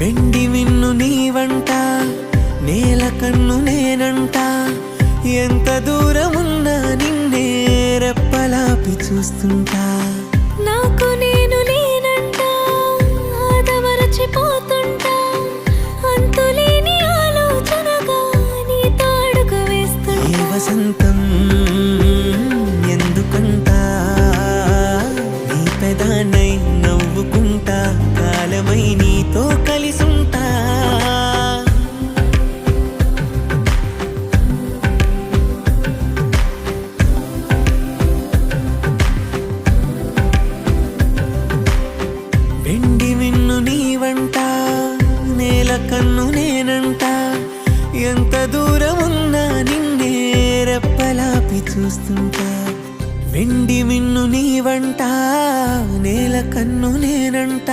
వెండి మిన్ను నీవంట, నేల కన్ను నేనంట, ఎంత దూరమున్నా నిన్నే రెప్పలాపి చూస్తుంటా. నాకు నేను నేనంట, ఆదమరచిపోతుంటా, అంతులేని ఆలోచనగా నీతో అడుగు వేస్తుంటా. ఈ వసంతం ఎందుకంట, నీ పెదానై నవ్వుకుంటా, కాలమై నీతో కలిసుంటా. వెండి మిన్ను నీవంట, నేల కన్ను నేనంట, ఎంత దూరమున్నా నిన్నే రెప్పలాపి చూస్తుంటా. వెండి మిన్ను నీవంట, నేల కన్ను నేనంట.